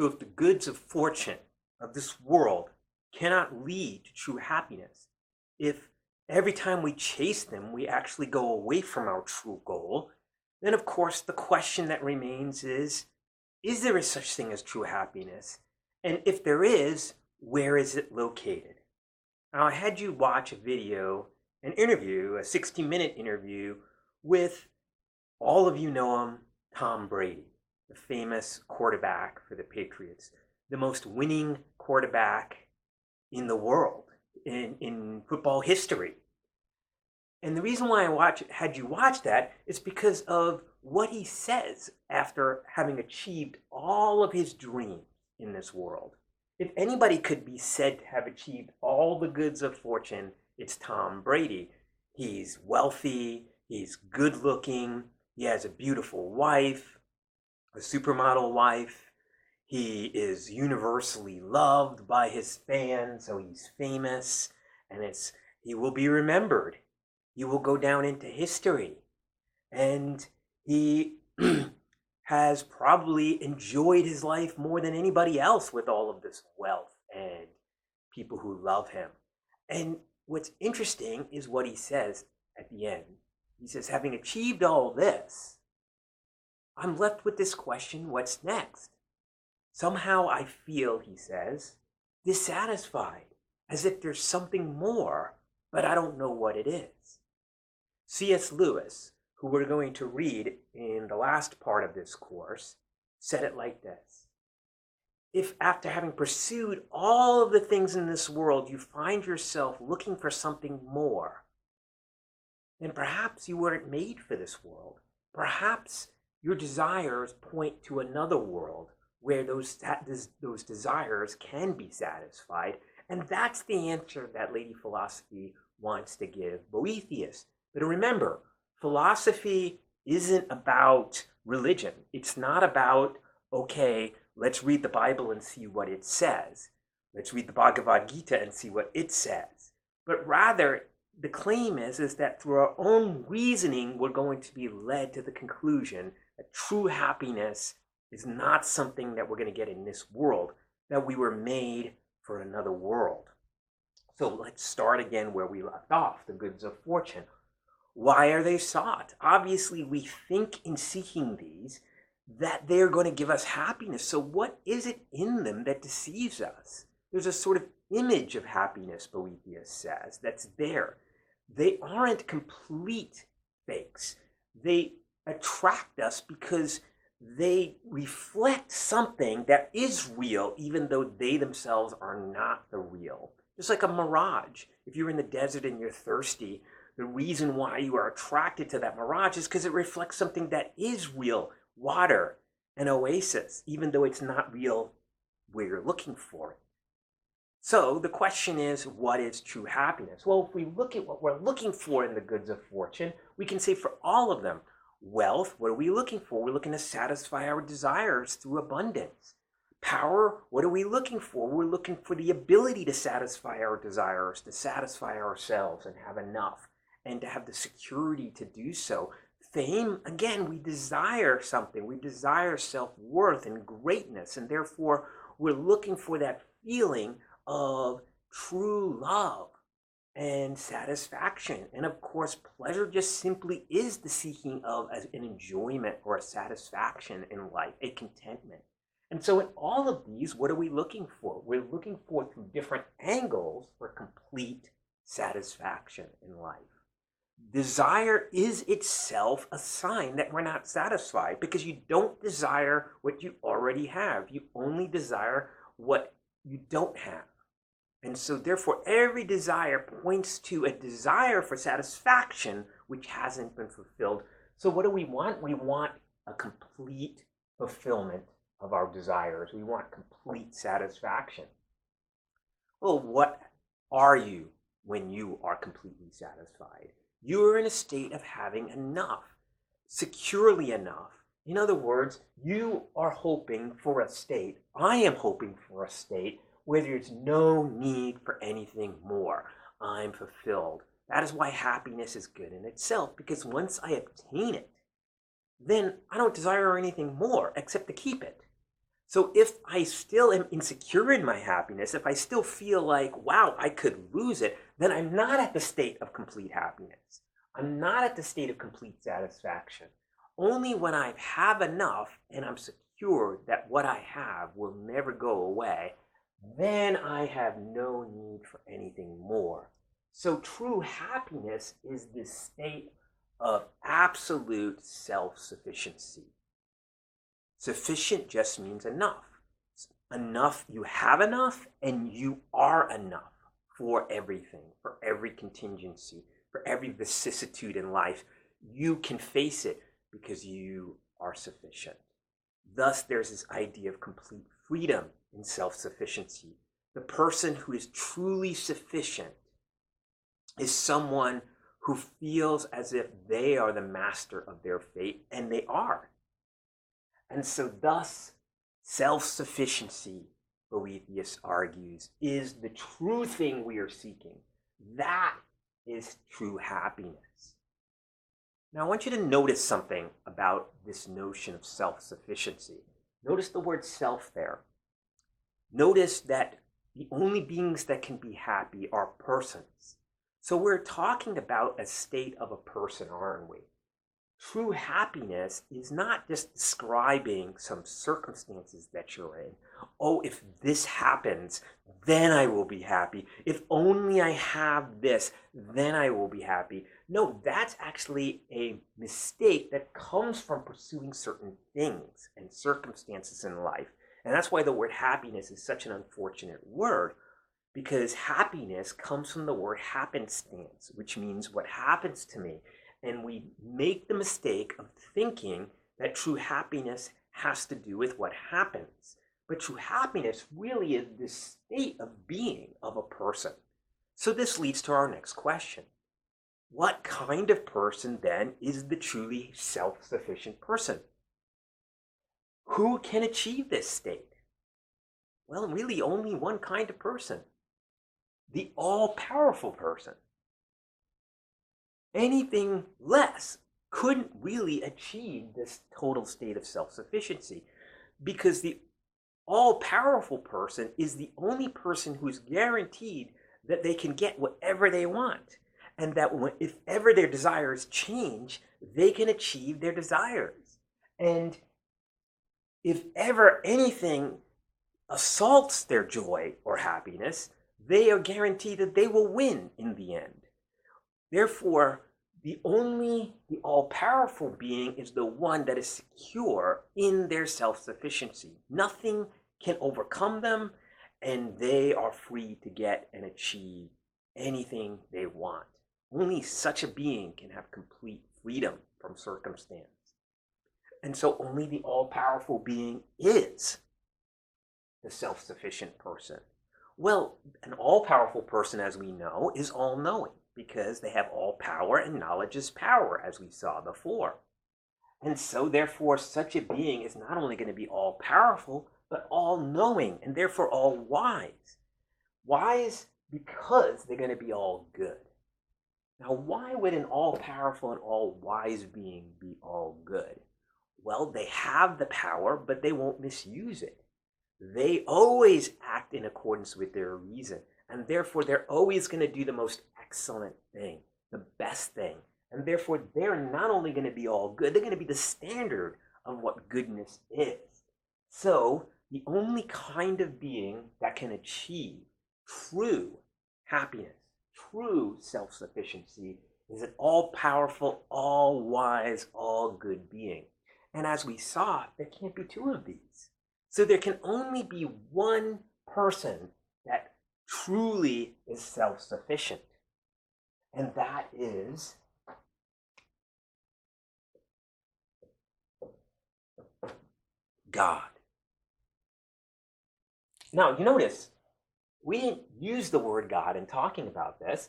So if the goods of fortune of this world cannot lead to true happiness, if every time we chase them, we actually go away from our true goal, then of course the question that remains is there a such thing as true happiness? And if there is, where is it located? Now, I had you watch a video, an interview, a 60-minute interview with, all of you know him, Tom Brady, the famous quarterback for the Patriots, the most winning quarterback in the world, in football history. And the reason why I had you watch that is because of what he says after having achieved all of his dreams in this world. If anybody could be said to have achieved all the goods of fortune, it's Tom Brady. He's wealthy, he's good looking, he has a beautiful wife, a supermodel wife. He is universally loved by his fans, so he's famous, and he will be remembered. He will go down into history. And he has probably enjoyed his life more than anybody else with all of this wealth and people who love him. And what's interesting is what he says at the end. He says, having achieved all this, I'm left with this question, what's next? Somehow I feel, he says, dissatisfied, as if there's something more, but I don't know what it is. C.S. Lewis, who we're going to read in the last part of this course, said it like this. If after having pursued all of the things in this world, you find yourself looking for something more, then perhaps you weren't made for this world. Perhaps your desires point to another world where those desires can be satisfied. And that's the answer that Lady Philosophy wants to give Boethius. But remember, philosophy isn't about religion. It's not about, okay, let's read the Bible and see what it says. Let's read the Bhagavad Gita and see what it says. But rather, the claim is that through our own reasoning, we're going to be led to the conclusion that true happiness is not something that we're going to get in this world, that we were made for another world. So let's start again where we left off, the goods of fortune. Why are they sought? Obviously, we think in seeking these that they're going to give us happiness. So what is it in them that deceives us? There's a sort of image of happiness, Boethius says, that's there. They aren't complete fakes. They attract us because they reflect something that is real, even though they themselves are not the real. Just like a mirage. If you're in the desert and you're thirsty, the reason why you are attracted to that mirage is because it reflects something that is real, water, an oasis, even though it's not real where you're looking for it. So the question is, what is true happiness? Well, if we look at what we're looking for in the goods of fortune, we can say for all of them, wealth, what are we looking for? We're looking to satisfy our desires through abundance. Power, what are we looking for? We're looking for the ability to satisfy our desires, to satisfy ourselves and have enough, and to have the security to do so. Fame, again, we desire something. We desire self-worth and greatness, and therefore we're looking for that feeling of true love and satisfaction. And of course, pleasure just simply is the seeking of an enjoyment or a satisfaction in life, a contentment. And so in all of these, what are we looking for? We're looking for, through different angles, for complete satisfaction in life. Desire is itself a sign that we're not satisfied, because you don't desire what you already have. You only desire what you don't have. And so therefore, every desire points to a desire for satisfaction which hasn't been fulfilled. So what do we want? We want a complete fulfillment of our desires. We want complete satisfaction. Well, what are you when you are completely satisfied? You are in a state of having enough, securely enough. In other words, you are hoping for a state, I am hoping for a state, where there's no need for anything more. I'm fulfilled. That is why happiness is good in itself, because once I obtain it, then I don't desire anything more except to keep it. So if I still am insecure in my happiness, if I still feel like, wow, I could lose it, then I'm not at the state of complete happiness. I'm not at the state of complete satisfaction. Only when I have enough and I'm secure that what I have will never go away, then I have no need for anything more. So true happiness is this state of absolute self-sufficiency. Sufficient just means enough. Enough, you have enough, and you are enough for everything, for every contingency, for every vicissitude in life. You can face it because you are sufficient. Thus, there's this idea of complete freedom in self-sufficiency. The person who is truly sufficient is someone who feels as if they are the master of their fate, and they are. And so thus, self-sufficiency, Boethius argues, is the true thing we are seeking. That is true happiness. Now, I want you to notice something about this notion of self-sufficiency. Notice the word self there. Notice that the only beings that can be happy are persons. So we're talking about a state of a person, aren't we? True happiness is not just describing some circumstances that you're in. Oh, if this happens, then I will be happy. If only I have this, then I will be happy. No, that's actually a mistake that comes from pursuing certain things and circumstances in life. And that's why the word happiness is such an unfortunate word, because happiness comes from the word happenstance, which means what happens to me. And we make the mistake of thinking that true happiness has to do with what happens. But true happiness really is this state of being of a person. So this leads to our next question. What kind of person then is the truly self-sufficient person? Who can achieve this state? Well, really only one kind of person. The all-powerful person. Anything less couldn't really achieve this total state of self-sufficiency, because the all-powerful person is the only person who's guaranteed that they can get whatever they want, and that if ever their desires change, they can achieve their desires. And if ever anything assaults their joy or happiness, they are guaranteed that they will win in the end. Therefore, the all-powerful being is the one that is secure in their self-sufficiency. Nothing can overcome them, and they are free to get and achieve anything they want. Only such a being can have complete freedom from circumstance. And so only the all-powerful being is the self-sufficient person. Well, an all-powerful person, as we know, is all-knowing, because they have all power, and knowledge is power, as we saw before. And so, therefore, such a being is not only going to be all-powerful, but all-knowing, and therefore all-wise. Wise because they're going to be all good. Now, why would an all-powerful and all-wise being be all good? Well, they have the power, but they won't misuse it. They always act in accordance with their reason, and therefore they're always going to do the most excellent thing, the best thing. And therefore they're not only going to be all good, they're going to be the standard of what goodness is. So the only kind of being that can achieve true happiness, true self-sufficiency, is an all-powerful, all-wise, all-good being. And as we saw, there can't be two of these. So there can only be one person that truly is self-sufficient. And that is God. Now, you notice, we didn't use the word God in talking about this,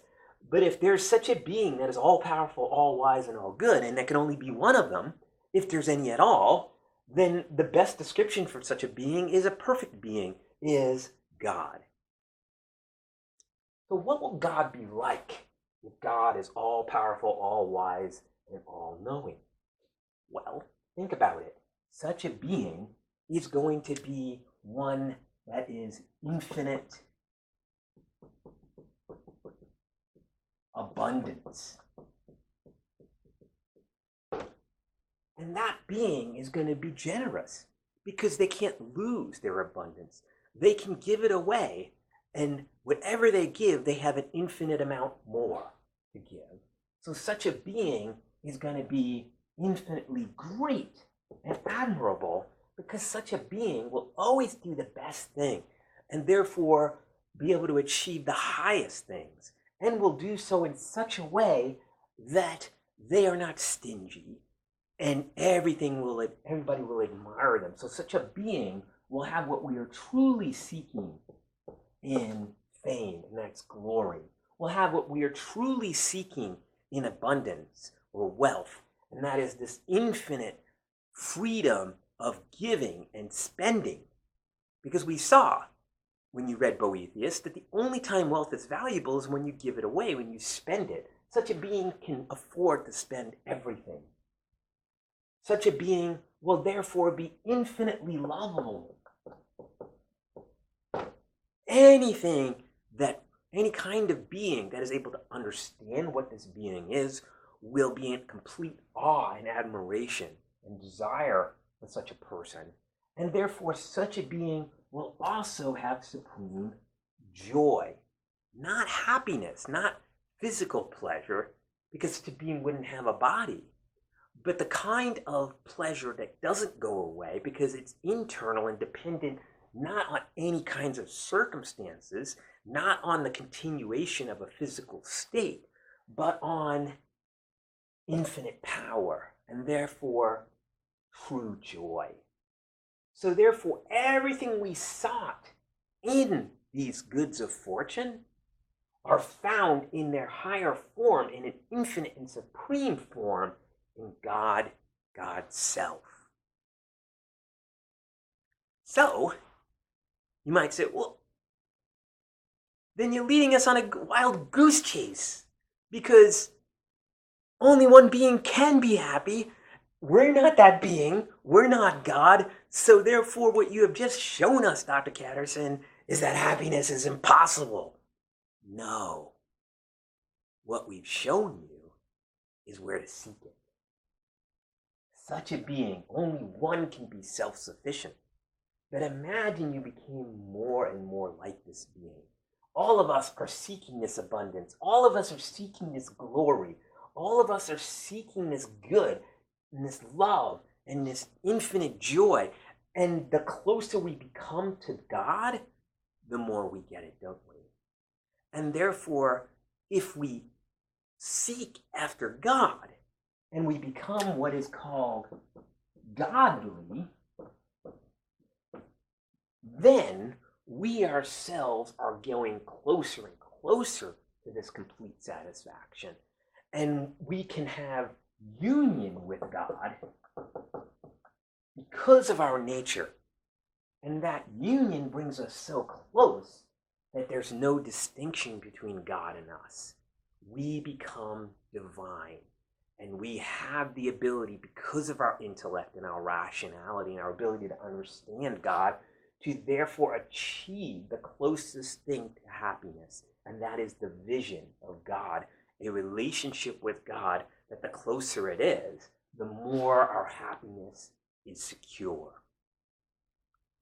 but if there's such a being that is all-powerful, all-wise, and all-good, and there can only be one of them, if there's any at all, then the best description for such a being is a perfect being, is God. So what will God be like if God is all-powerful, all-wise, and all-knowing? Well, think about it. Such a being is going to be one that is infinite abundance. And that being is going to be generous because they can't lose their abundance. They can give it away, and whatever they give, they have an infinite amount more to give. So such a being is going to be infinitely great and admirable because such a being will always do the best thing and therefore be able to achieve the highest things, and will do so in such a way that they are not stingy and everybody will admire them. So such a being will have what we are truly seeking in fame, and that's glory. We'll have what we are truly seeking in abundance or wealth, and that is this infinite freedom of giving and spending. Because we saw, when you read Boethius, that the only time wealth is valuable is when you give it away, when you spend it. Such a being can afford to spend everything. Such a being will therefore be infinitely lovable. Any kind of being that is able to understand what this being is will be in complete awe and admiration and desire for such a person. And therefore, such a being will also have supreme joy. Not happiness, not physical pleasure, because such a being wouldn't have a body. But the kind of pleasure that doesn't go away because it's internal and dependent not on any kinds of circumstances, not on the continuation of a physical state, but on infinite power, and therefore true joy. So therefore, everything we sought in these goods of fortune are found in their higher form, in an infinite and supreme form, in God, God's self. So, you might say, well, then you're leading us on a wild goose chase, because only one being can be happy. We're not that being. We're not God. So therefore, what you have just shown us, Dr. Catterson, is that happiness is impossible. No. What we've shown you is where to seek it. Such a being, only one can be self-sufficient. But imagine you became more and more like this being. All of us are seeking this abundance. All of us are seeking this glory. All of us are seeking this good and this love and this infinite joy. And the closer we become to God, the more we get it, don't we? And therefore, if we seek after God and we become what is called godly, then we ourselves are going closer and closer to this complete satisfaction. And we can have union with God because of our nature. And that union brings us so close that there's no distinction between God and us. We become divine. And we have the ability, because of our intellect and our rationality and our ability to understand God, to therefore achieve the closest thing to happiness. And that is the vision of God, a relationship with God that the closer it is, the more our happiness is secure.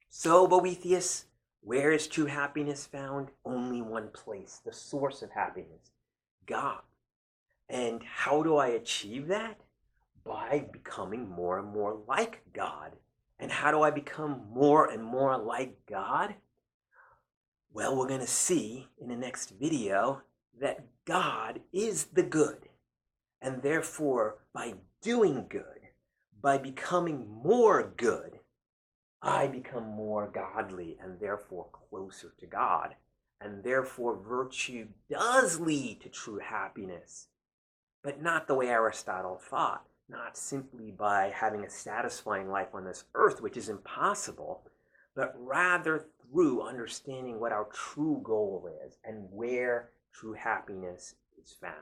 So, Boethius, where is true happiness found? Only one place, the source of happiness, God. And how do I achieve that? By becoming more and more like God. And how do I become more and more like God? Well, we're going to see in the next video that God is the good. And therefore, by doing good, by becoming more good, I become more godly and therefore closer to God. And therefore, virtue does lead to true happiness. But not the way Aristotle thought, not simply by having a satisfying life on this earth, which is impossible, but rather through understanding what our true goal is and where true happiness is found.